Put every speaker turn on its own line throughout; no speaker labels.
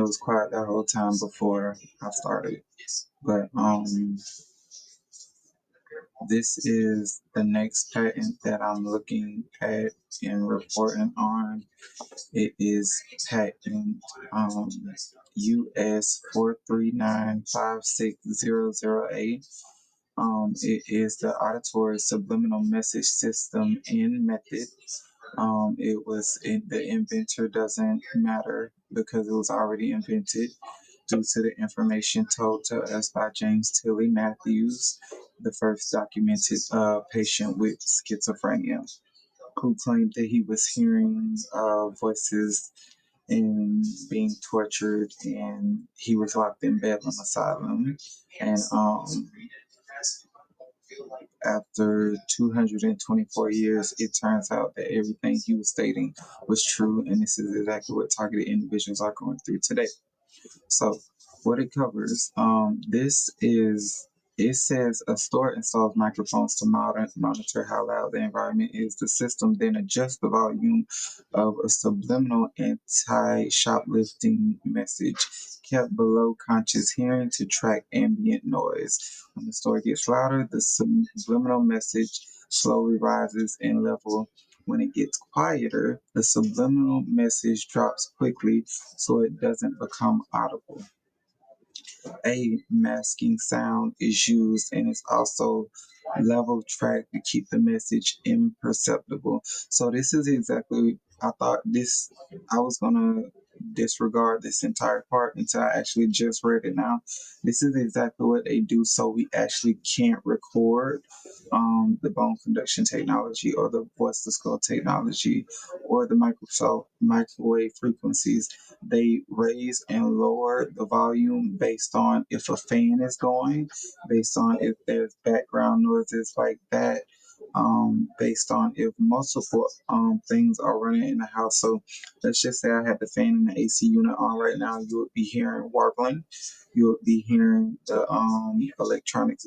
was quiet that whole time before I started. But this is the next patent that I'm looking at and reporting on. It is patent US 4395600A. It is the auditory subliminal message system in method. The inventor doesn't matter because it was already invented due to the information told to us by James Tilly Matthews, the first documented patient with schizophrenia, who claimed that he was hearing voices and being tortured, and he was locked in Bedlam Asylum. And after 224 years, it turns out that everything he was stating was true, and this is exactly what targeted individuals are going through today. So, what it covers, it says a store installs microphones to monitor how loud the environment is. The system then adjusts the volume of a subliminal anti-shoplifting message kept below conscious hearing to track ambient noise. When the store gets louder, the subliminal message slowly rises in level. When it gets quieter, the subliminal message drops quickly so it doesn't become audible. A masking sound is used, and it's also level track to keep the message imperceptible. So this is exactly, I was gonna disregard this entire part until I actually just read it now. This is exactly what they do, so we actually can't record the bone conduction technology or the voice to skull technology or the microwave frequencies. They raise and lower the volume based on if a fan is going, based on if there's background noises like that, based on if multiple things are running in the house. So let's just say I had the fan and the AC unit on right now, you would be hearing warbling. You would be hearing the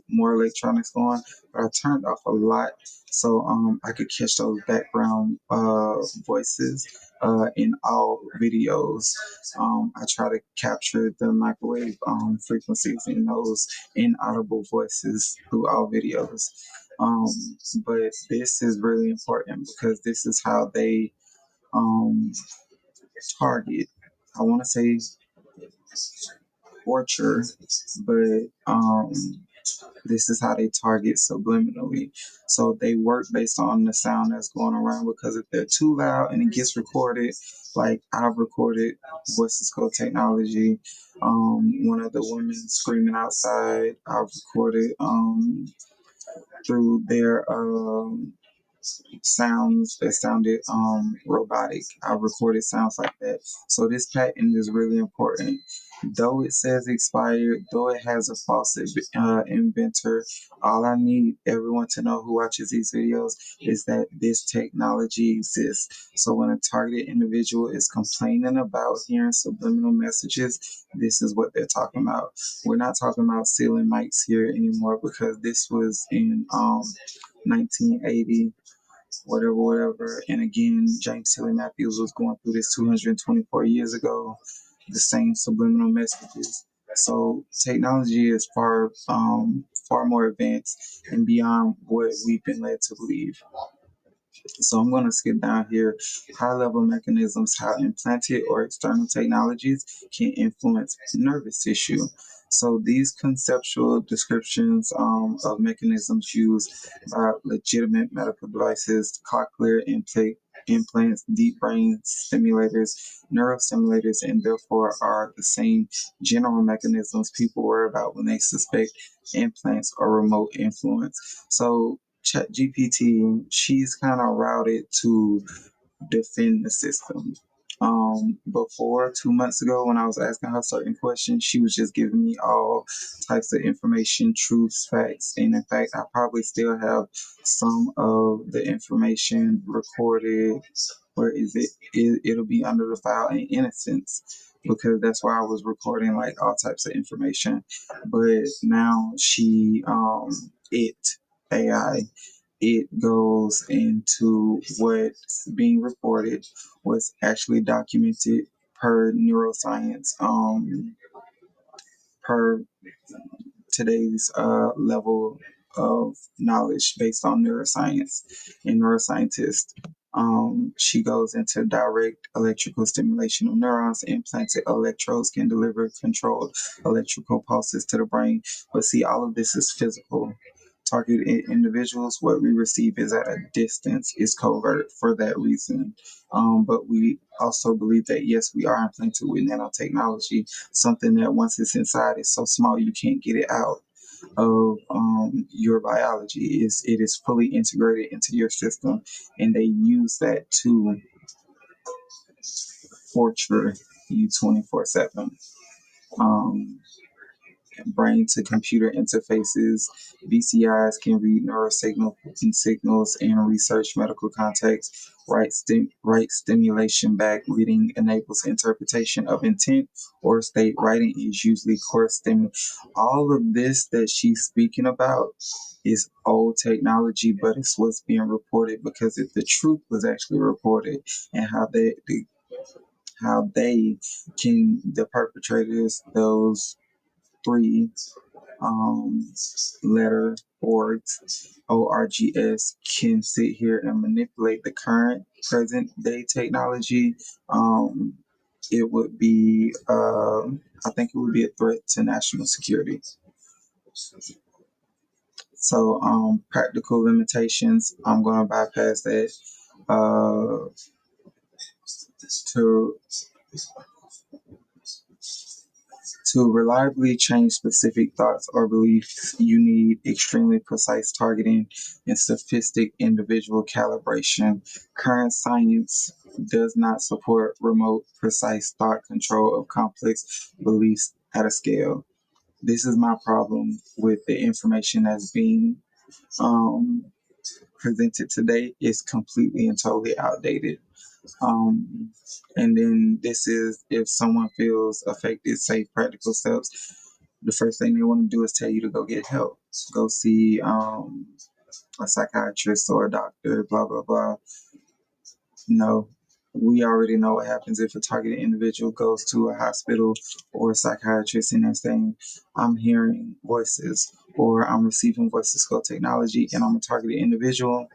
more electronics going, but I turned off a lot so I could catch those background voices in all videos. I try to capture the microwave frequencies in those inaudible voices through all videos. Um, but this is really important because this is how they um, target. I want to say torture, but this is how they target subliminally. So they work based on the sound that's going around because if they're too loud and it gets recorded, like I've recorded voices code technology, one of the women screaming outside, I've recorded through their sounds that sounded robotic. I recorded sounds like that. So this patent is really important. Though it says expired, though it has a false inventor, all I need everyone to know who watches these videos is that this technology exists. So when a targeted individual is complaining about hearing subliminal messages, this is what they're talking about. We're not talking about ceiling mics here anymore because this was in 1980, whatever. And again, James Tilly Matthews was going through this 224 years ago, the same subliminal messages. So technology is far more advanced and beyond what we've been led to believe. So I'm going to skip down here. High level mechanisms, how implanted or external technologies can influence nervous tissue. So these conceptual descriptions of mechanisms used by legitimate medical devices, cochlear implants, deep brain stimulators, neurostimulators, and therefore are the same general mechanisms people worry about when they suspect implants or remote influence. So ChatGPT, she's kind of routed to defend the system. Before 2 months ago, when I was asking her certain questions, she was just giving me all types of information, truths, facts, and in fact, I probably still have some of the information recorded. Where is it? It'll be under the file in innocence because that's why I was recording like all types of information. But now it AI, it goes into what's being reported, what's actually documented, per neuroscience, per today's level of knowledge based on neuroscience and neuroscientists. She goes into direct electrical stimulation of neurons. Implanted electrodes can deliver controlled electrical pulses to the brain. But see, all of this is physical. Targeted individuals, what we receive is at a distance, is covert for that reason. But we also believe that, yes, we are implanted with nanotechnology, something that once it's inside is so small you can't get it out of your biology. It is fully integrated into your system, and they use that to torture you 24/7. Um, Brain to computer interfaces. BCIs can read signals and research medical context. Right stimulation back reading enables interpretation of intent or state. Writing is usually core stimulation. All of this that she's speaking about is old technology, but it's what's being reported, because if the truth was actually reported and how they can, the perpetrators, those three letter boards, ORGS, can sit here and manipulate the current present day technology. Um, it would be, I think it would be a threat to national security. So, practical limitations, I'm going to bypass that. Uh, to To reliably change specific thoughts or beliefs, you need extremely precise targeting and sophisticated individual calibration. Current science does not support remote, precise thought control of complex beliefs at a scale. This is my problem with the information that's being um, presented today. It's completely and totally outdated. Um, and then this is if someone feels affected, safe practical steps. The first thing they want to do is tell you to go get help. Go see a psychiatrist or a doctor, blah, blah, blah. No, we already know what happens if a targeted individual goes to a hospital or a psychiatrist and they're saying, I'm hearing voices or I'm receiving voices called technology and I'm a targeted individual,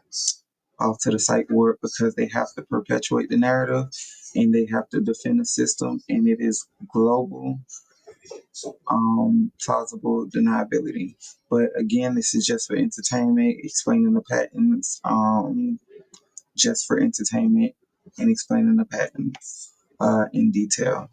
off to the psych ward, because they have to perpetuate the narrative and they have to defend the system, and it is global plausible deniability. But again, this is just for entertainment, explaining the patents, just for entertainment and explaining the patents in detail.